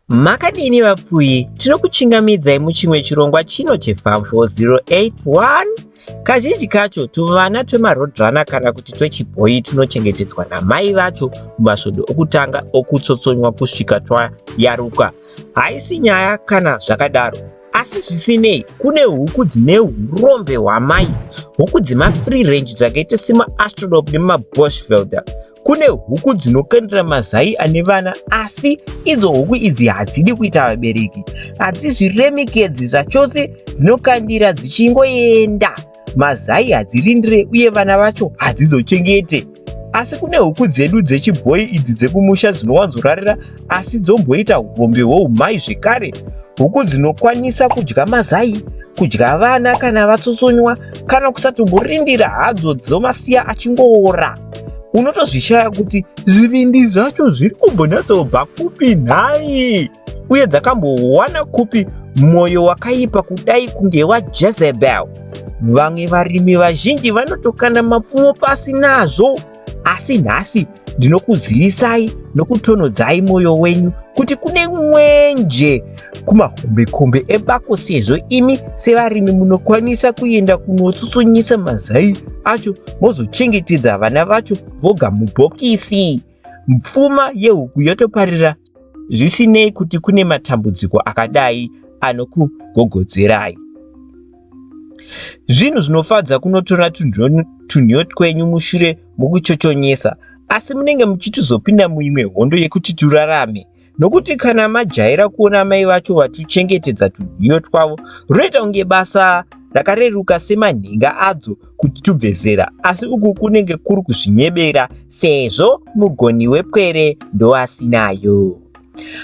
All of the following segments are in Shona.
Makadini vapfuyi, tinokuchingamidzai muchimwe chirongwa chino cheFarm 4081. Kazhinji kacho tuvana twemarodhurana kana kuti twechibhoyi tunochengetedzwa namai vacho mumasvondo okutanga okutsotsonywa kusvika twayaruka. Haisi nyaya kana zvakadaro, asi zvisinei kune huku dzine urombe hwamai, huku dzema-free range dzakaita semaAstrolop nemaBushvelder. Kune huku dzinokandira mazai ane vana, asi idzo huku idzi hadzidi kuita vabereki, hadzizviremekedzi zvachose, dzinokandira dzichingoenda. Mazai hadzirindire uye vana vacho hadzizochengete. Asi kune huku dzedu dzechibhoyi idzi dzekumusha dzinowanzorarira asi dzomboita urombe hwoumai zvekare. Huku dzinokwanisa kudya mazai, kudya vana kana vatsotsonywa, kana kusatomborindira hadzo dzomasiya achingoora. Unotozvishaya kuti zvivindi zvacho zviri kumbonatsobva kupi nhai, uye dzakambowana kupi mwoyo wakaipa kudai kunge waJezebel. Vamwe varimi vazhinji vanotokanda mapfumo pasi nazvo, asi nhasi ndinokuzivisai nokutonodzai mwoyo wenyu kuti kune mwenje kumahombekombe ebako, sezvo imi sevarimi munokwanisa kuenda kunotsutsonyisa mazai acho mozochengetedza vana vacho voga mubhokisi. Pfuma yehuku yotoparira zvisinei kuti kune matambudziko akadai anokugogodzerai. Zvinhu zvinofadza kunotora tunhiyo twenyu mushure mokuchochonyesa, asi munenge muchitizopinda muimwe hondo yekuti turarame, nokuti kana majaira kuona mai vacho vatuchengetedza tunhiyo twavo, runoita kunge basa rakareruka semanhenga adzo kuti tubve zera, asi uku kunenge kuri kuzvinyebera sezvo mugoni wepwere ndoasinayo.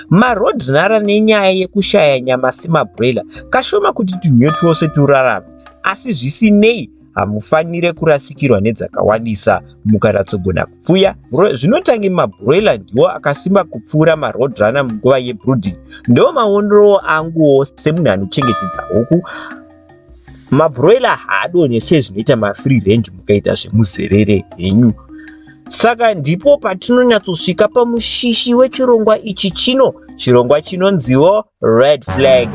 Marodhunara nenyaya yekushaya nyama semabroiler kashoma kuti tunhiyo twose turarame, asi zvisinei hamufanire kurasikirwa nedzakawandisa mukaratsogona kupfuya. Zvinotange mabroiler ndiwo akasimba kupfuura marodhurana munguva yebrooding. Ndo maondero anguwo semunhu anochengetedza huku. Mabroiler haadonhe sezvinoita mafree range mukaita zvemuzerere henyu. Saka ndipo patinonyatsosvika pamushishi wechirongwa ichi chino, chirongwa chinonziwo red flag.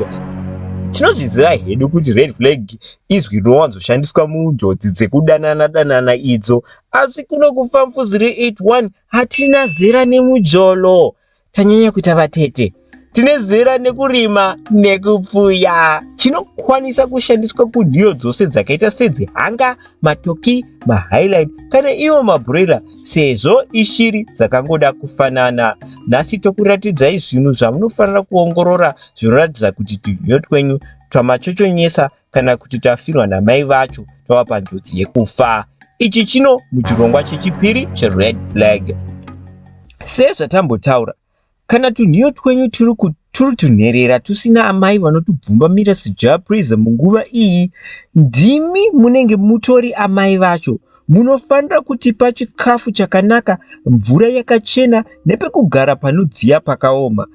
Tinozviziva hedu kuti red flag izwi rinowanzoshandiswa munjodzi dzekudanana idzo, asi kuno kuFarm 4081 hatina zera nemujolo, tanyanya kuita vatete. Tine zera nekurima nekupfuya. Chinokwanisa kushandiswa kunhiyo dzose dzakaita sedzihanga, matoki, mahighline kana iwo mabroiler, sezvo ishiri dzakangoda kufanana. Nhasi tokuratidzai zvinhu zvamunofanira kuongorora zvinoratidza kuti tunhiyo twenyu twamachochonyesa kana kuti tafirwa namai vacho twava panjodzi yekufa. Ichi chino muchirongwa chechipiri chered flag. Sezvatambotaura, kana tunhiyo twenyu turi tunherera tusina amai vanotubvumbamira sejapraiser munguva iyi, ndimi munenge mutori amai vacho. Munofanira kutipa chikafu chakanaka, mvura yakachena nepekugara panodziya pakaoma.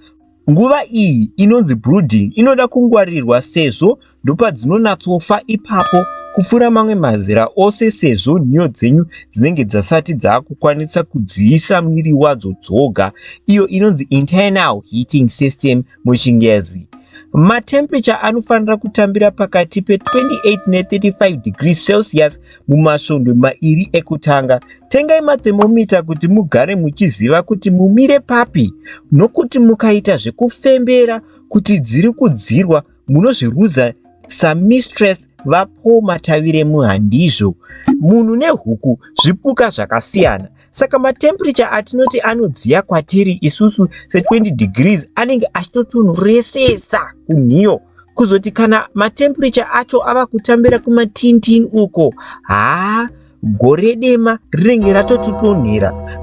Nguva iyi inonzi brooding inoda kungwarirwa sezvo ndopadzinonatsofa ipapo kupfuura mamwe mazera ose, sezvo nhiyo dzenyu dzinenge dzasati dzaakukwanisa kudziisa mwiri wadzo dzoga, iyo inonzi internal heating system muchingezi. Matemperature anofanira kutambira pakati pe28 ne35 degrees Celsius mumasvondo mairi ekutanga. Tengai mathermometer kuti mugare muchiziva kuti mumire papi, nokuti mukaita zvekufembera kuti dziri kudzirwa munozviruza samistress vapo matavire muhandizvo. Munhu nehuku zvipuka zvakasiyana, saka matemperature atinoti anodziya kwatiri isusu se20 degrees anenge achitotonhoresesa kunhiyo, kuzoti kana matemperature acho ava kutambira kuma10 uko, gore dema rinenge ratotitonhera.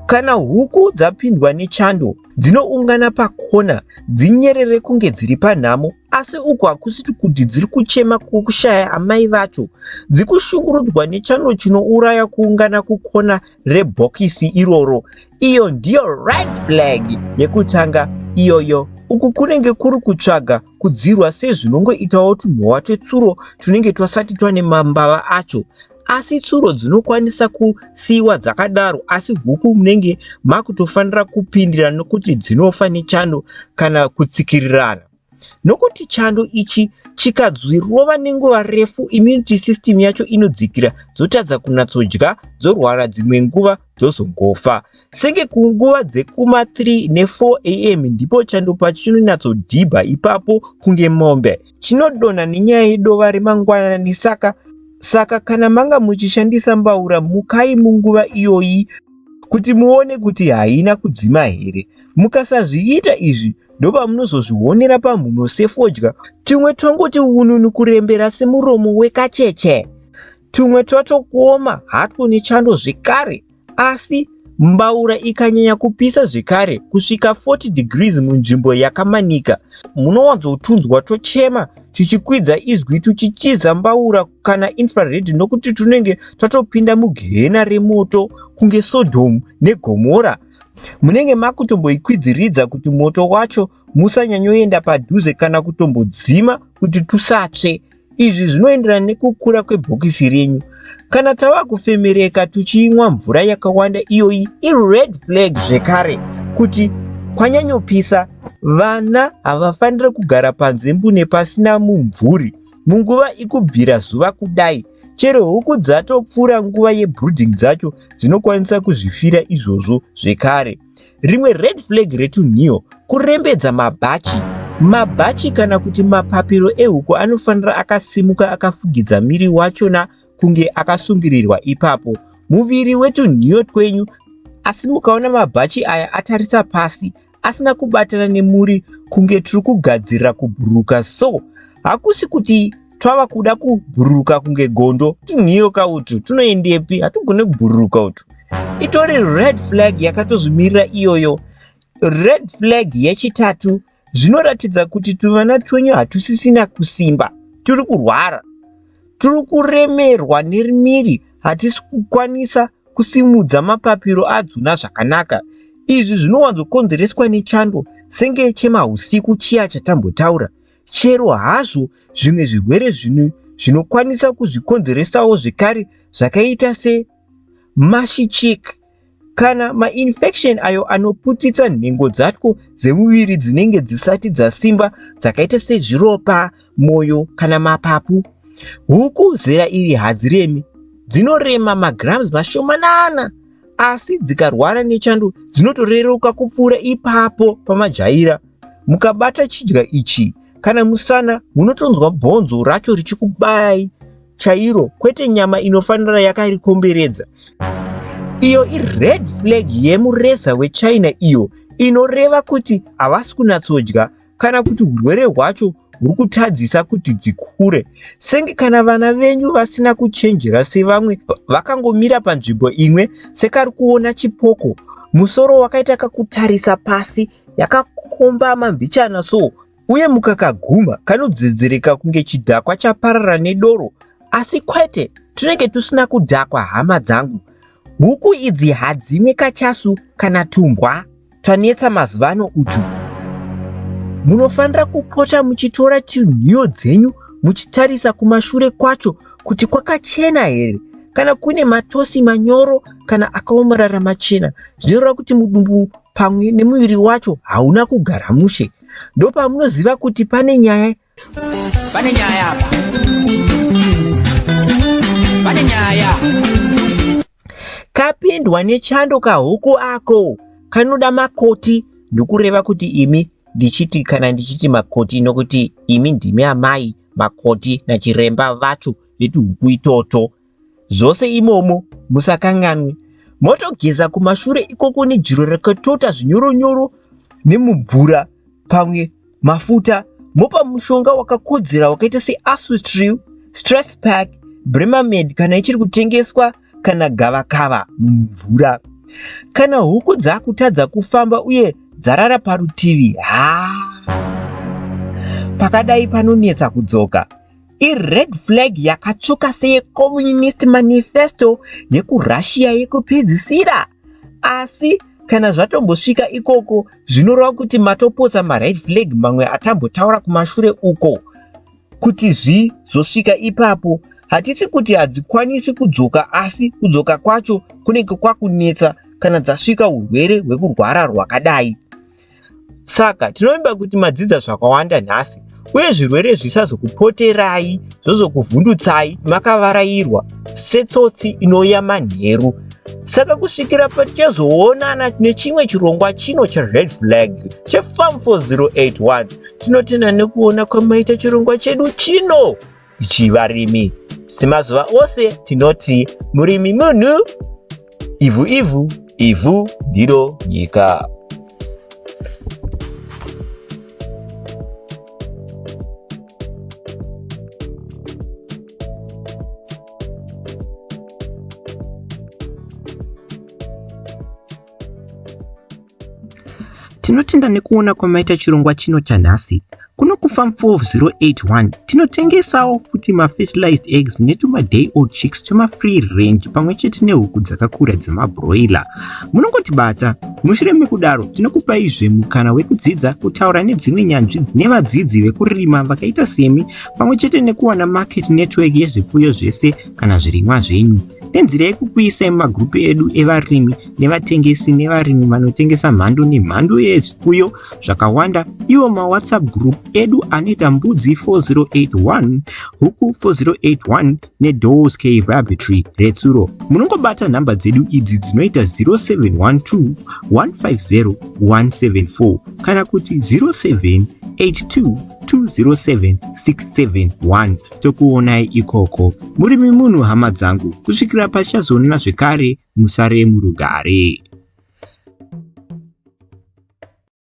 Kana huku dzapindwa nechando, dzinoungana pakona dzinyerere kunge dziri panhamo, asi uku hakusiti kuti dziri kuchema kukushaya amai vacho. Dzikushungurudzwa nechando chinouraya kuungana kukona rebhokisi iroro. Iyo ndiyo red flag yekutanga iyoyo. Uku kunenge kuri kutsvaga kudzirwa sezvinongoitawo tunhova twetsuro tunenge twasati twane mambava acho. asi tsuro dzinokwanisa kusiiwa dzakadaro, asi huku munenge makutofanira kupindira nokuti dzinofa nechando kana kutsikirirana. Nokuti chando ichi chikadzirova nenguva refu, immunity system yacho inodzikira, dzotadza kunatsodya, dzorwara, dzimwe nguva dzozongofa. Senge kunguva dzekuma 3 ne4 am ndipo chando pacho chinonyatsodhibha ipapo kunge mombe. Chinodonha nenyaya yedova remangwanani. Saka kana manga muchishandisa mbaura, mukai munguva iyoyi kuti muone kuti haina kudzima here. Mukasazviita izvi, ndopamunozozvionera pamhuno sefodya. Tumwe twangoti ununu kurembera semuromo wekacheche, tumwe twatokuoma hatwo nechando zvekare. Asi mbaura ikanyanya kupisa zvekare kusvika 40 degrees munzvimbo yakamanika, munowanzotunzwa tochema tichikwidza izwi tuchichiza mbaura kana infrared, nokuti tunenge twatopinda mugehena remoto kunge Sodhomu neGomora. Munenge makutomboikwidziridza kuti moto wacho musanyanyoenda padhuze kana kutombodzima kuti tusatsve. Izvi zvinoenderana nekukura kwebhokisi renyu. Kana tava kufemereka tuchiimwa mvura yakawanda, iyoyi red flag zvekare kuti kwanyanyopisa. Vana havafaniri kugara panzembu nepasina mumvuri munguva ikubvira zuva kudai. Chero huku dzatopfuura nguva yebrooding dzacho dzinokwanisa kuzvifira izvozvo zvekare. Rimwe red flag retunhiyo, kurembedza mabhachi kana kuti mapapiro ehuku anofanira akasimuka akafugidza miri wachona kunge akasungirirwa ipapo. Muviri wetunhiyo twenyu, asi mukaona mabhachi aya atarisa pasi asina kubatana nemuri kunge turi kugadzirira kubhuruka, so hakusi kuti twava kuda kubhuruka kunge gondo. Tunhiyo kautu tunoendepi? Hatugone kubhuruka utu. Itori red flag yakatozvimirira iyoyo. Red flag yechitatu, zvinoratidza kuti tuvana twenyu hatusisina kusimba, turi kurwara, turi kuremerwa nemiri, hatisi kukwanisa kusimudza mapapiro adzona zvakanaka. Izvi zvinowanzokonzereswa nechando, senge chemahusiku chiya chatambotaura. Chero hazvo zvimwe zvirwere zvinokwanisa kuzvikonzeresawo zvekare, zvakaita semashichik kana mainfection ayo anoputitsa nhengo dzatwo dzemuviri dzinenge dzisati dzasimba, dzakaita sezviropa, mwoyo kana mapapu. Huku zera iri hadziremi, dzinorema magrams mashomanana, asi dzikarwara nechando dzinotoreruka kupfuura ipapo pamajaira. Mukabata chidya ichi kana musana, munotonzwa bhonzo racho richikubayai chairo, kwete nyama inofanira yakarikomberedza. Iyo red flag yemureza weChina, iyo inoreva kuti havasi kunatsodya kana kuti urwere hwacho huri kutadzisa kuti dzikure. Senge kana vana venyu vasina kuchenjera sevamwe, vakangomira panzvimbo imwe sekari kuona chipoko, musoro wakaita kakutarisa pasi, yakakombama mbichana so, uye mukakaguma kanodzedzereka kunge chidhakwa chaparara nedoro. Asi kwete, tunenge tusina kudhakwa, hama dzangu. Huku idzi hadzimwe kachasu kana tumbwa twanetsa mazuvano utu. Munofanira kupota muchitora tunhiyo dzenyu muchitarisa kumashure kwacho kuti kwakachena here, kana kune matosi manyoro kana akaomarara machena, zvinoreva kuti mudumbu pamwe nemuviri wacho hauna kugara mushe. Ndopamunoziva kuti pane nyaya kapindwa nechando kahuku ako kanoda makoti. Ndokureva kuti imi ndichiti kana ndichiti makoti, nokuti imi ndimi amai makoti nachiremba vacho vetuhuku itoto. Zvose imomo musakanganwe. Motogeza kumashure ikoko nejiro rakatota zvinyoronyoro nemumvura pamwe mafuta, mopa mushonga wakakodzera wakaita seAswistril, Stress Pack, Bremamed kana ichiri kutengeswa, kana gavakava mumvura. Kana huku dzakutadza kufamba uye dzarara parutivi, pakadai panonetsa kudzoka. Red flag yakatsvuka seyeCommunist Manifesto yekuRussia yekupedzisira. Asi kana zvatombosvika ikoko, zvinoreva kuti matopotsa mared flag mamwe atambotaura kumashure uko. Kuti zvizosvika ipapo, hatisi kuti hadzikwanisi kudzoka, asi kudzoka kwacho kunenge kwakunetsa kana dzasvika urwere hwekurwara rwakadai. Saka tinovimba kuti madzidza zvakawanda nhasi, uye zvirwere zvisazokupoterai zvozokuvhundutsai makavarairwa setsotsi inouya manheru. Saka kusvikira patichazoonana nechimwe chirongwa chino chaRed Flag cheFarm 4081, tinotenda nekuona kwamaita chirongwa chedu chino chivarimi. Semazuva ose tinoti murimi munhu, ivhu ivhu, ivhu ndiro nyika. Tinotenda nekuona kwamaita chirongwa chino chanhasi. Kuno kuFarm 4081 tinotengesawo futi mafertilized eggs netuma day old chicks tuma free range pamwe chete nehuku dzakakura dzemabroiler. Munongotibata. Mushure mekudaro tinokupaizve mukana wekudzidza kutaura nedzimwe nyanzvi nevadzidzi vekurima vakaita semi, pamwe chete nekuwana market network yezvipfuyo zvese kana zvirimwa zvenyu. Nenzira yekukuisai mumagrupu edu evarimi nevatengesi nevarimi vanotengesa mhando nemhando yezvipfuyo zvakawanda, iwo maWhatsApp group edu anoita mbudzi 4081, huku 4081 neDoors Cave Rabbitry Retsuro. Munongobata nhamba dzedu idzi dzinoita 0712 150 174 kana kuti 0782 207 671. Tokuonai ikoko. Murimi munhu hama dzangu, kusvikira pachazonana zvekare, musare murugare.